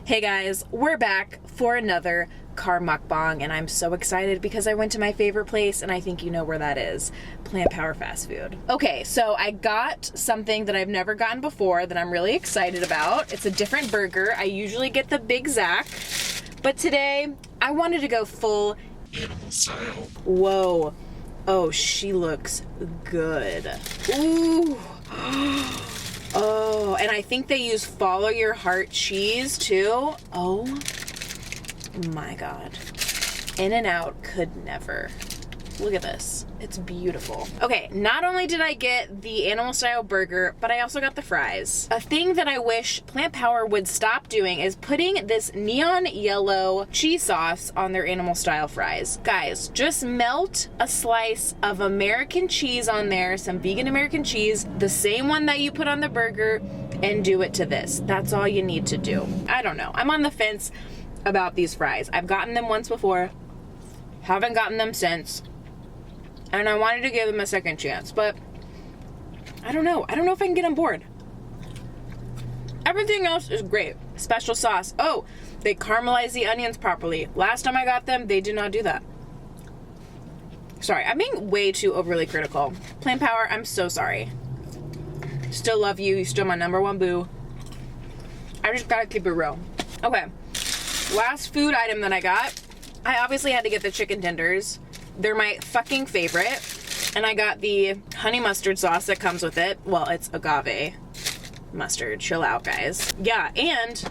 Hey guys, we're back for another carb mukbang, and I'm so excited because I went to my favorite place, and I think you know where that is. Plant Power Fast Food. Okay, so I got something that I've never gotten before that I'm really excited about. It's a different burger. I usually get the Big Zac, but today I wanted to go full animal style. Whoa. Oh, she looks good. Ooh. Oh, and I think they use Follow Your Heart cheese too. Oh my God. In-N-Out could never. Look at this. It's beautiful. Okay, not only did I get the animal style burger, but I also got the fries. A thing that I wish Plant Power would stop doing is putting this neon yellow cheese sauce on their animal style fries. Guys, just melt a slice of American cheese on there, some vegan American cheese, the same one that you put on the burger, and do it to this. That's all you need to do. I don't know. I'm on the fence about these fries. I've gotten them once before, haven't gotten them since. And I wanted to give them a second chance, but I don't know. I don't know if I can get on board. Everything else is great. Special sauce. Oh, they caramelize the onions properly. Last time I got them, they did not do that. Sorry, I'm being way too overly critical. Plant Power, I'm so sorry. Still love you. You're still my number one boo. I just gotta keep it real. Okay. Last food item that I got. I obviously had to get the chicken tenders. They're my fucking favorite. And I got the honey mustard sauce that comes with it. Well, it's agave mustard. Chill out, guys. Yeah, and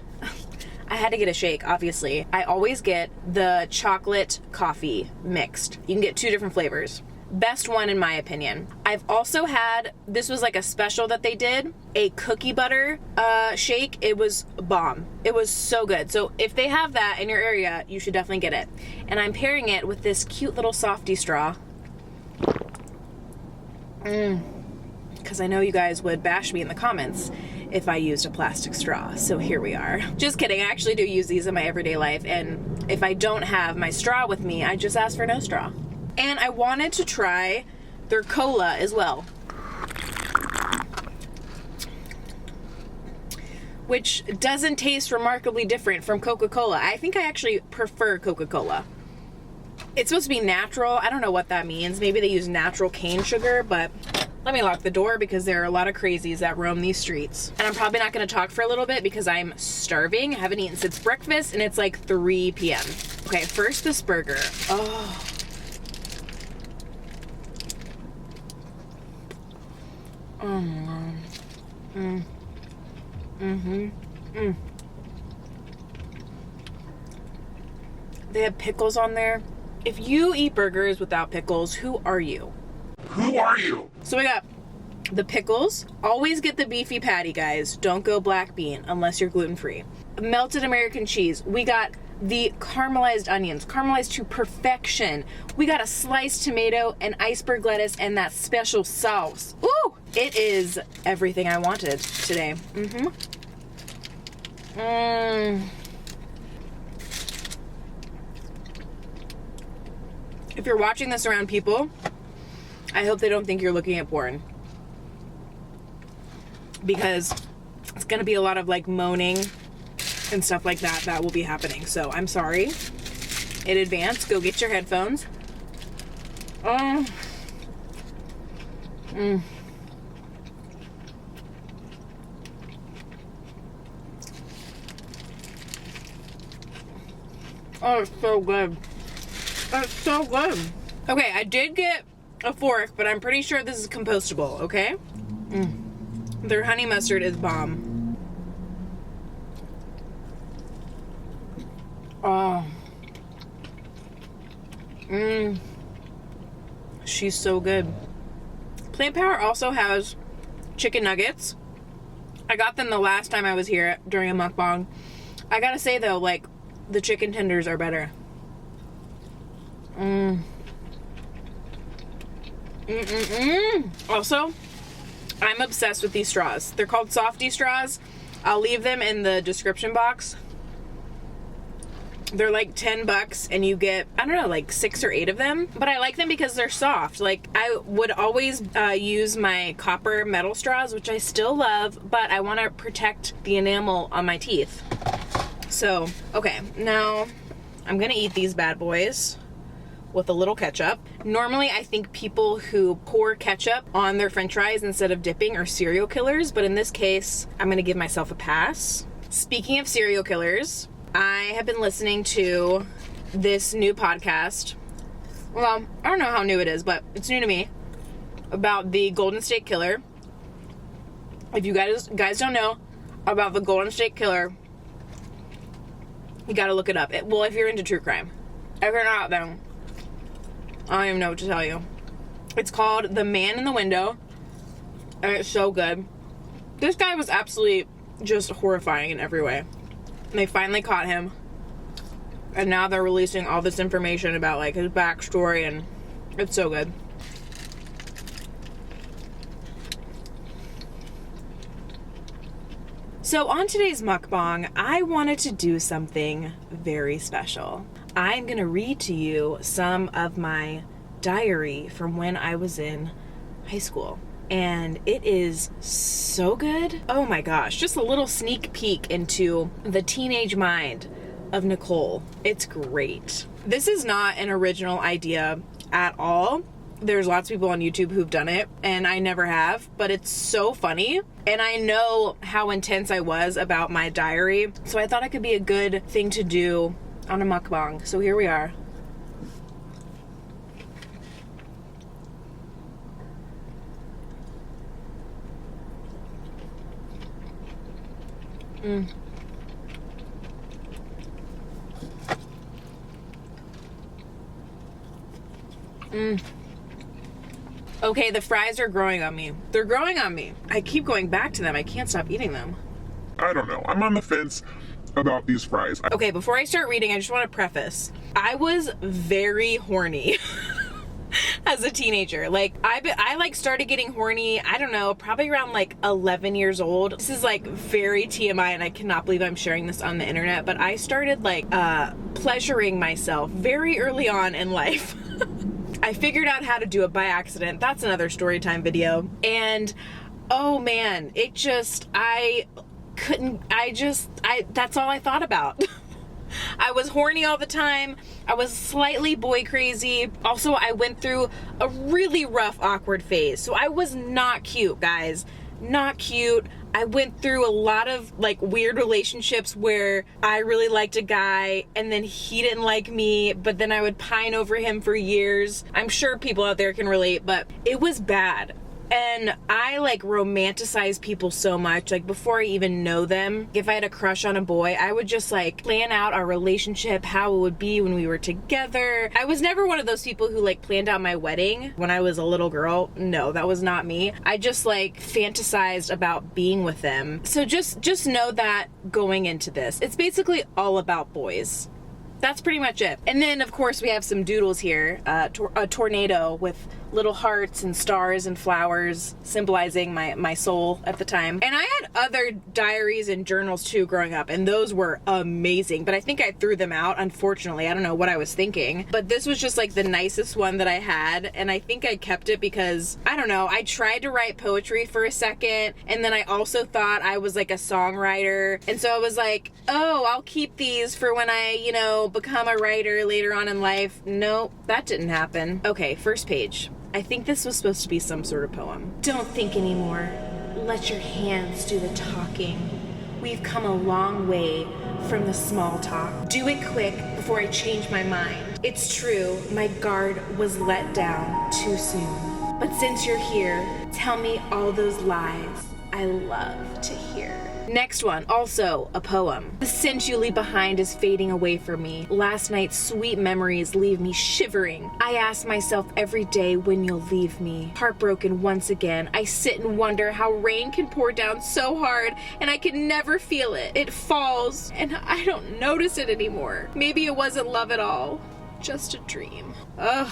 I had to get a shake, obviously. I always get the chocolate coffee mixed. You can get 2 different flavors. Best one in my opinion. I've also had, this was like a special that they did, a cookie butter shake. It was bomb. It was so good. So if they have that in your area, you should definitely get it. And I'm pairing it with this cute little Softy straw. Because I know you guys would bash me in the comments if I used a plastic straw. So here we are. Just kidding. I actually do use these in my everyday life. And if I don't have my straw with me, I just ask for no straw. And I wanted to try their cola as well, which doesn't taste remarkably different from Coca-Cola. I think I actually prefer Coca-Cola. It's supposed to be natural. I don't know what that means. Maybe they use natural cane sugar, but let me lock the door because there are a lot of crazies that roam these streets. And I'm probably not going to talk for a little bit because I'm starving. I haven't eaten since breakfast and it's like 3 p.m. Okay, first this burger. Oh. Oh my God. They have pickles on there. If you eat burgers without pickles, who are you? Who are you? So we got the pickles. Always get the beefy patty, guys. Don't go black bean unless you're gluten-free. Melted American cheese. We got the caramelized onions, caramelized to perfection. We got a sliced tomato and iceberg lettuce and that special sauce. Ooh! It is everything I wanted today. If you're watching this around people, I hope they don't think you're looking at porn. Because it's gonna be a lot of like moaning and stuff like that that will be happening. So I'm sorry in advance. Go get your headphones. Oh, it's so good. It's so good. Okay, I did get a fork, but I'm pretty sure this is compostable, okay? Their honey mustard is bomb. Oh. She's so good. Plant Power also has chicken nuggets. I got them the last time I was here during a mukbang. I gotta say though, like, the chicken tenders are better. Also, I'm obsessed with these straws. They're called Softy straws. I'll leave them in the description box. They're like $10 and you get, I don't know, like 6 or 8 of them. But I like them because they're soft. Like, I would always use my copper metal straws, which I still love, but I want to protect the enamel on my teeth. So, okay, now I'm gonna eat these bad boys with a little ketchup. Normally, I think people who pour ketchup on their french fries instead of dipping are serial killers, but in this case, I'm gonna give myself a pass. Speaking of serial killers, I have been listening to this new podcast. Well, I don't know how new it is, but it's new to me, about the Golden State Killer. If you guys don't know about the Golden State Killer, you gotta look it up. Well, if you're into true crime. If you're not, then I don't even know what to tell you. It's called The Man in the Window, and it's so good. This guy was absolutely just horrifying in every way. And they finally caught him, and now they're releasing all this information about like his backstory, and it's so good. So on today's mukbang, I wanted to do something very special. I'm gonna read to you some of my diary from when I was in high school. And it is so good. Oh my gosh, just a little sneak peek into the teenage mind of Nicole. It's great. This is not an original idea at all. There's lots of people on YouTube who've done it, and I never have, but it's so funny. And I know how intense I was about my diary, so I thought it could be a good thing to do on a mukbang. So here we are. Okay, the fries are growing on me. They're growing on me. I keep going back to them. I can't stop eating them. I don't know. I'm on the fence about these fries. Okay, before I start reading, I just want to preface. I was very horny as a teenager. Like, I like started getting horny, I don't know, probably around like 11 years old. This is like very TMI, and I cannot believe I'm sharing this on the internet, but I started like pleasuring myself very early on in life. I figured out how to do it by accident. That's another story time video. And oh man, that's all I thought about. I was horny all the time. I was slightly boy crazy. Also, I went through a really rough, awkward phase. So I was not cute, guys. Not cute. I went through a lot of like weird relationships where I really liked a guy and then he didn't like me, but then I would pine over him for years. I'm sure people out there can relate, but it was bad. And I like romanticize people so much. Like before I even know them, if I had a crush on a boy, I would just like plan out our relationship, how it would be when we were together. I was never one of those people who like planned out my wedding when I was a little girl. No, that was not me. I just like fantasized about being with them. So just know that going into this, it's basically all about boys. That's pretty much it. And then of course we have some doodles here. A tornado with little hearts and stars and flowers symbolizing my soul at the time. And I had other diaries and journals too growing up, and those were amazing, but I think I threw them out, unfortunately. I don't know what I was thinking, but this was just like the nicest one that I had, and I think I kept it because, I don't know, I tried to write poetry for a second, and then I also thought I was like a songwriter, and so I was like, oh, I'll keep these for when I, become a writer later on in life. Nope, that didn't happen. Okay, first page. I think this was supposed to be some sort of poem. Don't think anymore. Let your hands do the talking. We've come a long way from the small talk. Do it quick before I change my mind. It's true, my guard was let down too soon. But since you're here, tell me all those lies I love to hear. Next one, also a poem. The scent you leave behind is fading away from me. Last night's sweet memories leave me shivering. I ask myself every day when you'll leave me. Heartbroken once again, I sit and wonder how rain can pour down so hard and I can never feel it. It falls and I don't notice it anymore. Maybe it wasn't love at all, just a dream. Ugh.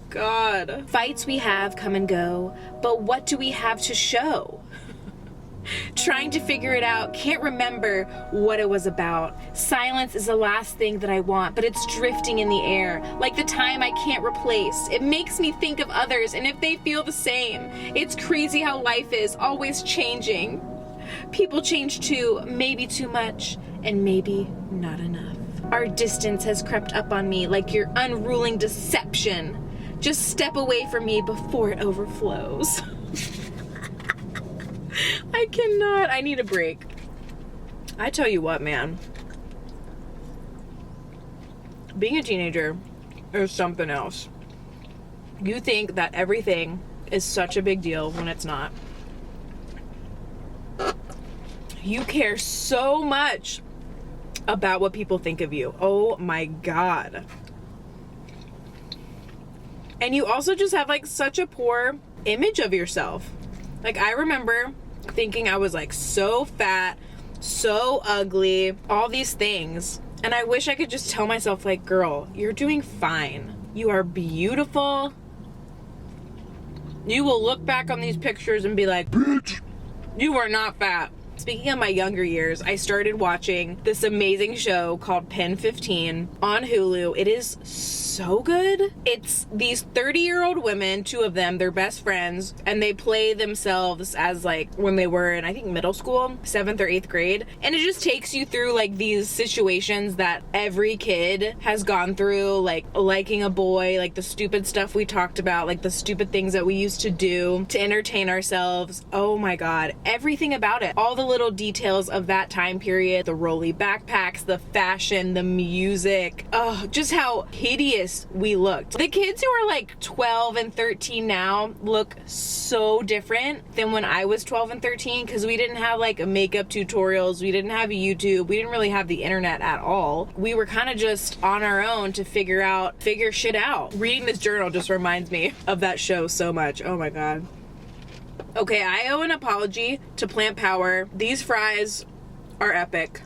God. Fights we have come and go, but what do we have to show? trying to figure it out, can't remember what it was about. Silence is the last thing that I want, but it's drifting in the air, like the time I can't replace. It makes me think of others and if they feel the same. It's crazy how life is, always changing. People change too, maybe too much, and maybe not enough. Our distance has crept up on me like your unruling deception. Just step away from me before it overflows. I cannot. I need a break. I tell you what, man. Being a teenager is something else. You think that everything is such a big deal when it's not. You care so much about what people think of you. Oh my God. And you also just have like such a poor image of yourself. Like I remember thinking I was like so fat, so ugly, all these things. And I wish I could just tell myself like, girl, you're doing fine. You are beautiful. You will look back on these pictures and be like, bitch, you are not fat. Speaking of my younger years, I started watching this amazing show called Pen 15 on Hulu. It is so good. It's these 30-year-old women, two of them, they're best friends, and they play themselves as like when they were in, I think, middle school, 7th or 8th grade. And it just takes you through like these situations that every kid has gone through, like liking a boy, like the stupid stuff we talked about, like the stupid things that we used to do to entertain ourselves. Oh my God, everything about it. All the little details of that time period, the rolly backpacks, the fashion, the music, oh, just how hideous we looked. The kids who are like 12 and 13 now look so different than when I was 12 and 13 because we didn't have like makeup tutorials, we didn't have YouTube, we didn't really have the internet at all. We were kind of just on our own to figure shit out. Reading this journal just reminds me of that show so much. Oh my God. Okay, I owe an apology to Plant Power. These fries are epic.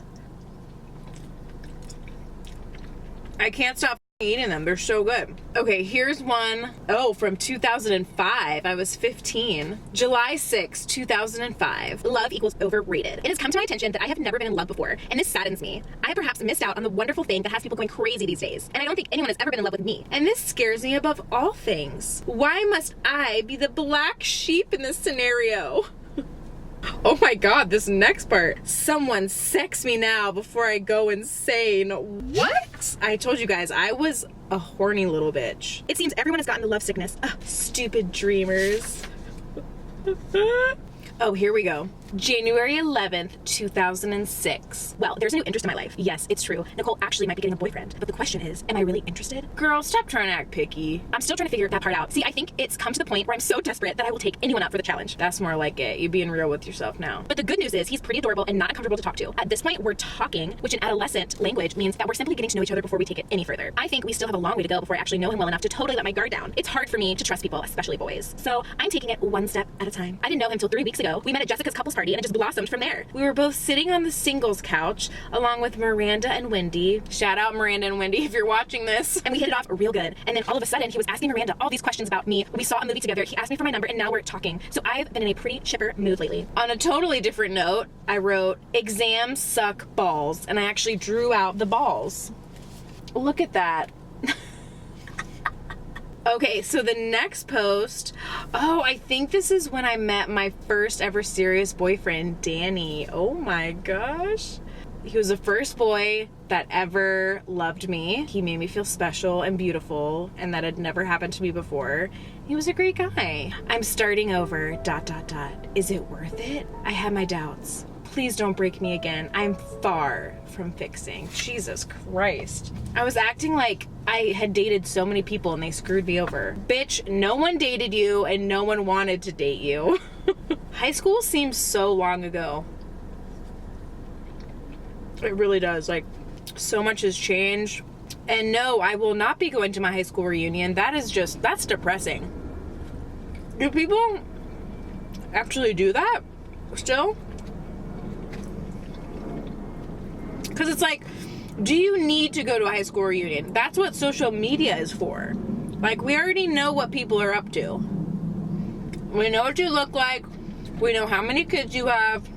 I can't stop eating them. They're so good. Okay, here's one. Oh, from 2005. I was 15. July 6, 2005. Love equals overrated. It has come to my attention that I have never been in love before, and this saddens me. I have perhaps missed out on the wonderful thing that has people going crazy these days, and I don't think anyone has ever been in love with me. And this scares me above all things. Why must I be the black sheep in this scenario? Oh my God, this next part. Someone sex me now before I go insane. What? I told you guys, I was a horny little bitch. It seems everyone has gotten the love sickness. Ugh, stupid dreamers. Oh, here we go. January 11th, 2006. Well, there's a new interest in my life. Yes, it's true. Nicole actually might be getting a boyfriend. But the question is, am I really interested? Girl, stop trying to act picky. I'm still trying to figure that part out. See, I think it's come to the point where I'm so desperate that I will take anyone up for the challenge. That's more like it. You being real with yourself now. But the good news is he's pretty adorable and not uncomfortable to talk to. At this point, we're talking, which in adolescent language means that we're simply getting to know each other before we take it any further. I think we still have a long way to go before I actually know him well enough to totally let my guard down. It's hard for me to trust people, especially boys. So I'm taking it one step at a time. I didn't know him until 3 weeks ago. We met at Jessica's couples party and it just blossomed from there. We were both sitting on the singles couch along with Miranda and Wendy. Shout out Miranda and Wendy if you're watching this. And we hit it off real good. And then all of a sudden he was asking Miranda all these questions about me. We saw a movie together. He asked me for my number and now we're talking. So I've been in a pretty chipper mood lately. On a totally different note, I wrote, exams suck balls. And I actually drew out the balls. Look at that. Okay, so the next post, oh, I think this is when I met my first ever serious boyfriend, Danny. Oh my gosh. He was the first boy that ever loved me. He made me feel special and beautiful, and that had never happened to me before. He was a great guy. I'm starting over, ... Is it worth it? I have my doubts. Please don't break me again. I'm far from fixing. Jesus Christ. I was acting like I had dated so many people and they screwed me over. Bitch, no one dated you and no one wanted to date you. High school seems so long ago. It really does. Like, so much has changed. And no, I will not be going to my high school reunion. That's depressing. Do people actually do that still? Because it's like, do you need to go to a high school reunion? That's what social media is for. Like, we already know what people are up to. We know what you look like. We know how many kids you have.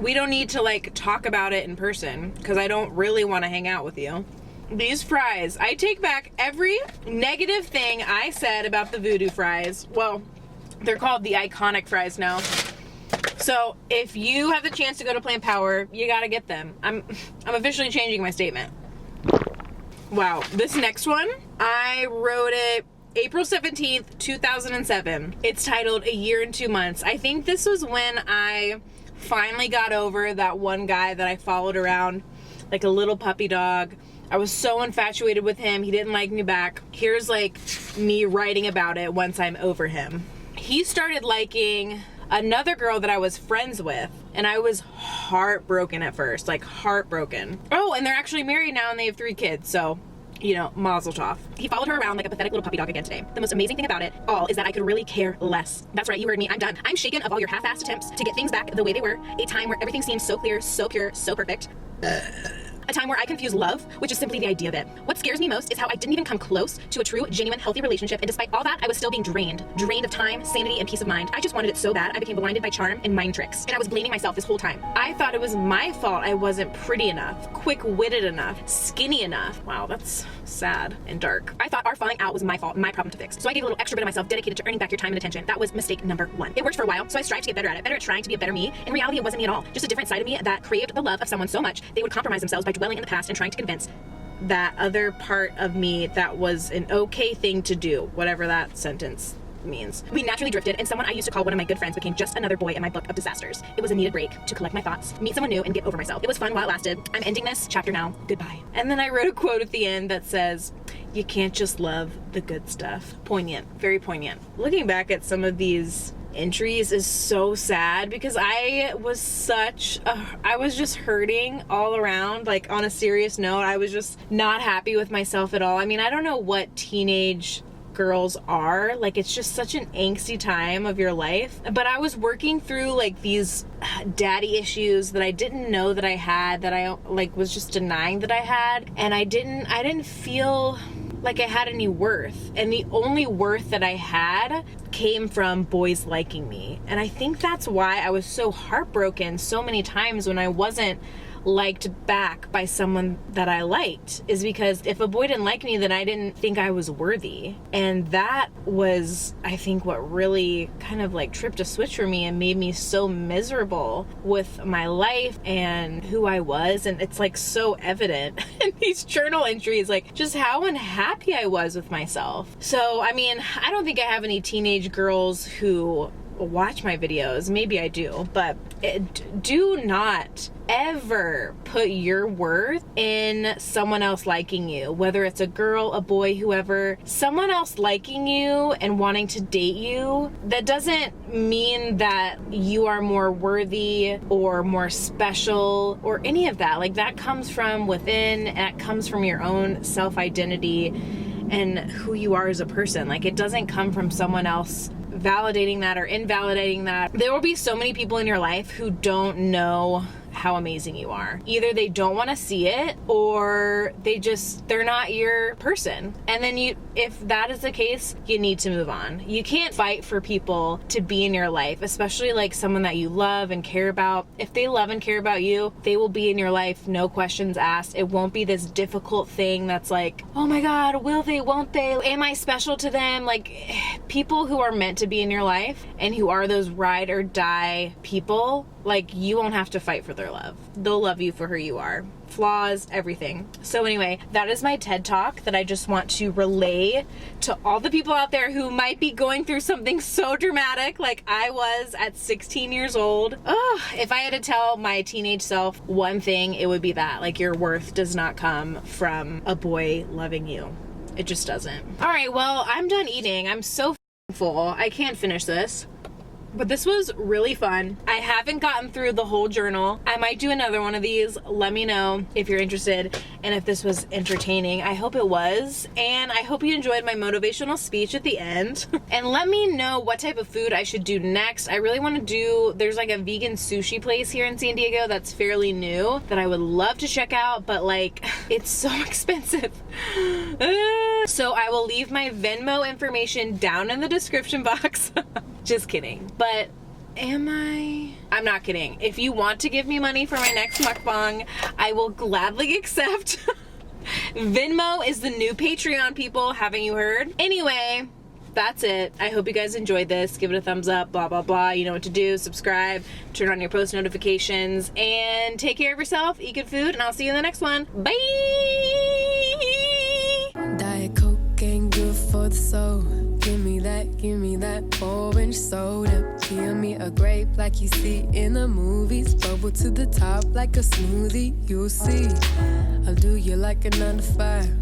we don't need to like talk about it in person because I don't really want to hang out with you. These fries, I take back every negative thing I said about the voodoo fries. Well, they're called the iconic fries now. So if you have the chance to go to Plant Power, you gotta get them. I'm officially changing my statement. Wow, this next one, I wrote it April 17th, 2007. It's titled A Year and 2 Months. I think this was when I finally got over that one guy that I followed around like a little puppy dog. I was so infatuated with him. He didn't like me back. Here's like me writing about it once I'm over him. He started liking another girl that I was friends with, and I was heartbroken at first, like heartbroken. Oh, and they're actually married now and they have 3 kids, so, you know, mazel tov. He followed her around like a pathetic little puppy dog again today. The most amazing thing about it all is that I could really care less. That's right, you heard me, I'm done. I'm shaken of all your half-assed attempts to get things back the way they were, a time where everything seemed so clear, so pure, so perfect. A time where I confuse love, which is simply the idea of it. What scares me most is how I didn't even come close to a true, genuine, healthy relationship, and despite all that, I was still being drained of time, sanity, and peace of mind. I just wanted it so bad, I became blinded by charm and mind tricks, and I was blaming myself this whole time. I thought it was my fault I wasn't pretty enough, quick-witted enough, skinny enough. Wow, that's sad and dark. I thought our falling out was my fault, my problem to fix. So I gave a little extra bit of myself dedicated to earning back your time and attention. That was mistake number 1. It worked for a while, so I strived to get better at it, better at trying to be a better me. In reality, it wasn't me at all. Just a different side of me that craved the love of someone so much, they would compromise themselves by dwelling in the past and trying to convince that other part of me that was an okay thing to do, whatever that sentence means. We naturally drifted, and someone I used to call one of my good friends became just another boy in my book of disasters. It was a needed break to collect my thoughts, meet someone new, and get over myself. It was fun while it lasted. I'm ending this chapter now. Goodbye. And then I wrote a quote at the end that says, "You can't just love the good stuff." Poignant, very poignant. Looking back at some of these entries is so sad because I was just hurting all around. Like, on a serious note, I was just not happy with myself at all. I mean, I don't know what teenage girls are like. It's just such an angsty time of your life, but I was working through like these daddy issues that I didn't know that I had, that I like was just denying that I had, and I didn't feel like I had any worth, and the only worth that I had came from boys liking me. And I think that's why I was so heartbroken so many times when I wasn't liked back by someone that I liked, is because if a boy didn't like me, then I didn't think I was worthy. And that was, I think, what really kind of like tripped a switch for me and made me so miserable with my life and who I was. And it's like so evident in these journal entries, like just how unhappy I was with myself. So, I mean, I don't think I have any teenage girls who watch my videos. Maybe I do, but do not ever put your worth in someone else liking you, whether it's a girl, a boy, whoever. Someone else liking you and wanting to date you, that doesn't mean that you are more worthy or more special or any of that. Like, that comes from within, that comes from your own self-identity and who you are as a person. Like, it doesn't come from someone else validating that or invalidating that. There will be so many people in your life who don't know how amazing you are. Either they don't want to see it, or they're not your person. And then if that is the case, you need to move on. You can't fight for people to be in your life, especially like someone that you love and care about. If they love and care about you, they will be in your life, no questions asked. It won't be this difficult thing that's like, oh my God, will they, won't they? Am I special to them? Like, people who are meant to be in your life and who are those ride or die people, like, you won't have to fight for their love. They'll love you for who you are. Flaws, everything. So anyway, that is my TED Talk that I just want to relay to all the people out there who might be going through something so dramatic like I was at 16 years old. Oh, if I had to tell my teenage self one thing, it would be that. Like, your worth does not come from a boy loving you. It just doesn't. All right, well, I'm done eating. I'm so full. I can't finish this. But this was really fun. I haven't gotten through the whole journal. I might do another one of these. Let me know if you're interested and if this was entertaining. I hope it was. And I hope you enjoyed my motivational speech at the end. And let me know what type of food I should do next. I really want to do, there's like a vegan sushi place here in San Diego that's fairly new that I would love to check out, but like, it's so expensive. So I will leave my Venmo information down in the description box. Just kidding. But Am I? I'm not kidding. If you want to give me money for my next mukbang, I will gladly accept. Venmo is the new Patreon, people. Haven't you heard? Anyway, that's it. I hope you guys enjoyed this. Give it a thumbs up, blah, blah, blah. You know what to do. Subscribe, turn on your post notifications, and take care of yourself. Eat good food, and I'll see you in the next one. Bye! Diet Coke ain't good for the soul. Give me that orange soda. Give me a grape like you see in the movies. Bubble to the top like a smoothie, you'll see. I'll do you like a 9 to 5.